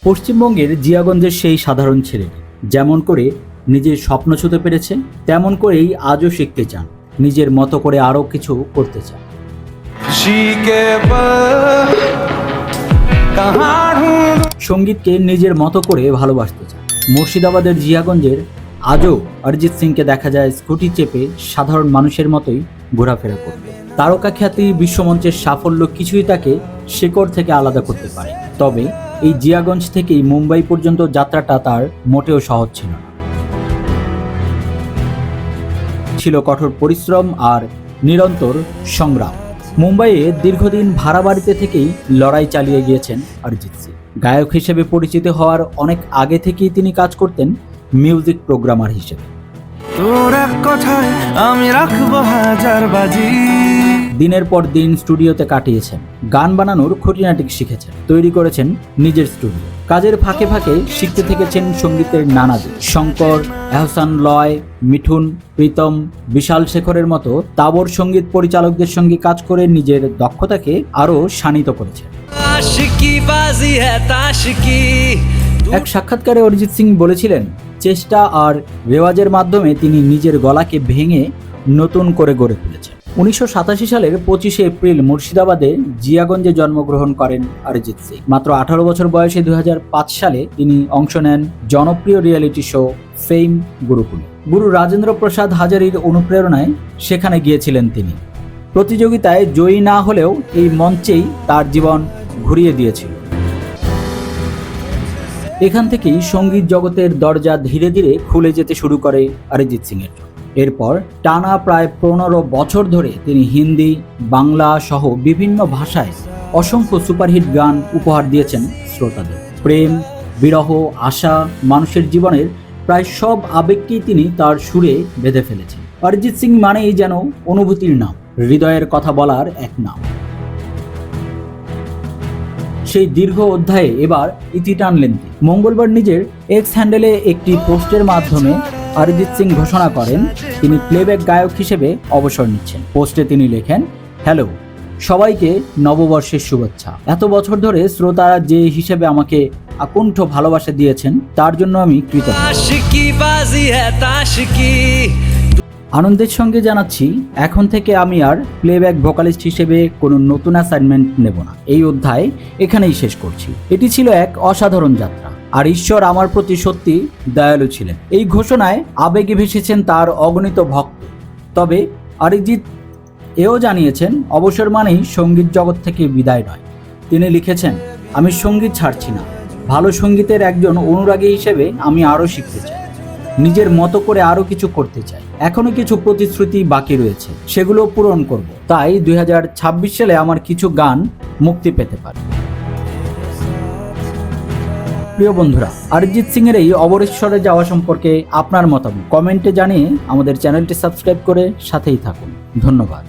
পশ্চিমবঙ্গের জিয়াগঞ্জের সেই সাধারণ ছেলে যেমন করে নিজের স্বপ্ন ছুঁতে পেরেছে, তেমন করেই আজও শিখতে চান, নিজের মতো করে আরও কিছু করতে চান। সঙ্গীতকে নিজের মতো করে ভালোবাসতে চান। মুর্শিদাবাদের জিয়াগঞ্জের আজও অরিজিৎ সিংকে দেখা যায় স্কুটি চেপে সাধারণ মানুষের মতোই ঘোরাফেরা করতে। তারকা খ্যাতি, বিশ্বমঞ্চের সাফল্য কিছুই তাকে শেকড় থেকে আলাদা করতে পারে। তবে এই জিয়াগঞ্জ থেকেই মুম্বাই পর্যন্ত যাত্রাটা তার মোটেও সহজ ছিল না। ছিল কঠোর পরিশ্রম আর নিরন্তর সংগ্রাম। মুম্বাইয়ে দীর্ঘদিন ভাড়া বাড়িতে থেকেই লড়াই চালিয়ে গিয়েছেন অরিজিৎ সিং। গায়ক হিসেবে পরিচিত হওয়ার অনেক আগে থেকেই তিনি কাজ করতেন মিউজিক প্রোগ্রামার হিসেবে। দিনের পর দিন স্টুডিওতে কাটিয়েছেন, গান বানানোর খুঁটিনাটি শিখেছেন, তৈরি করেছেন নিজের স্টুডিও। কাজের ফাঁকে ফাঁকে শিখতে থেকেছেন সঙ্গীতের নানা দিক। শঙ্কর, এহসান লয়, মিঠুন, প্রীতম, বিশাল শেখরের মতো তাবর সঙ্গীত পরিচালকদের সঙ্গে কাজ করে নিজের দক্ষতাকে আরও শানিত করেছেন। এক সাক্ষাৎকারে অরিজিৎ সিং বলেছিলেন, চেষ্টা আর রেওয়াজের মাধ্যমে তিনি নিজের গলাকে ভেঙে নতুন করে গড়ে তুলেছেন। 1987 সালের 25শে এপ্রিল মুর্শিদাবাদে জিয়াগঞ্জে জন্মগ্রহণ করেন অরিজিৎ সিং। মাত্র 18 বছর বয়সে 2005 সালে তিনি অংশ নেন জনপ্রিয় রিয়েলিটি শো ফেম গুরুকুলে। গুরু রাজেন্দ্র প্রসাদ হাজারির অনুপ্রেরণায় সেখানে গিয়েছিলেন তিনি। প্রতিযোগিতায় জয়ী না হলেও এই মঞ্চেই তার জীবন ঘুরিয়ে দিয়েছিল। এখান থেকেই সঙ্গীত জগতের দরজা ধীরে ধীরে খুলে যেতে শুরু করে অরিজিৎ সিংয়ের। এরপর টানা প্রায় 15 বছর ধরে তিনি হিন্দি, বাংলা সহ বিভিন্ন ভাষায় অসংখ্য সুপারহিট গান উপহার দিয়েছেন শ্রোতাদের। প্রেম, বিরহ, আশা, মানুষের জীবনের প্রায় সব আবেগকেই তিনি তার সুরে বেঁধে ফেলেছেন। অরিজিৎ সিং মানেই যেন অনুভূতির নাম, হৃদয়ের কথা বলার এক নাম। সেই দীর্ঘ অধ্যায়ে এবার ইতি টানলেন তিনি। মঙ্গলবার নিজের এক্স হ্যান্ডেলে একটি পোস্টের মাধ্যমে অরিজিৎ সিং ঘোষণা করেন তিনি প্লেব্যাক গায়ক হিসেবে অবসর নিচ্ছেন। পোস্টে তিনি লেখেন, হ্যালো সবাইকে নববর্ষের শুভেচ্ছা। এত বছর ধরে শ্রোতারা যে হিসেবে আমাকে আকুণ্ঠ ভালোবাসা দিয়েছেন তার জন্য আমি কৃতজ্ঞ। আনন্দের সঙ্গে জানাচ্ছি, এখন থেকে আমি আর প্লেব্যাক ভোকালিস্ট হিসেবে কোনো নতুন অ্যাসাইনমেন্ট নেব না। এই অধ্যায় এখানেই শেষ করছি। এটি ছিল এক অসাধারণ যাত্রা, আর ঈশ্বর আমার প্রতি সত্যি দয়ালু ছিলেন। এই ঘোষণায় আবেগে ভেসেছেন তার অগণিত ভক্ত। তবে অরিজিৎ এও জানিয়েছেন, অবসর মানেই সঙ্গীত জগৎ থেকে বিদায় নয়। তিনি লিখেছেন, আমি সঙ্গীত ছাড়ছি না। ভালো সঙ্গীতের একজন অনুরাগী হিসেবে আমি আরও শিখতে চাই, নিজের মতো করে আরও কিছু করতে চাই। এখনো কিছু প্রতিশ্রুতি বাকি রয়েছে, সেগুলো পূরণ করব। তাই 2026 সালে আমার কিছু গান মুক্তি পেতে পারে। প্রিয় বন্ধুরা, অরিজিৎ সিং এর এই অবসরে যাওয়া সম্পর্কে আপনার মতামত কমেন্টে জানিয়ে আমাদের চ্যানেলটি সাবস্ক্রাইব করে সাথেই থাকুন। ধন্যবাদ।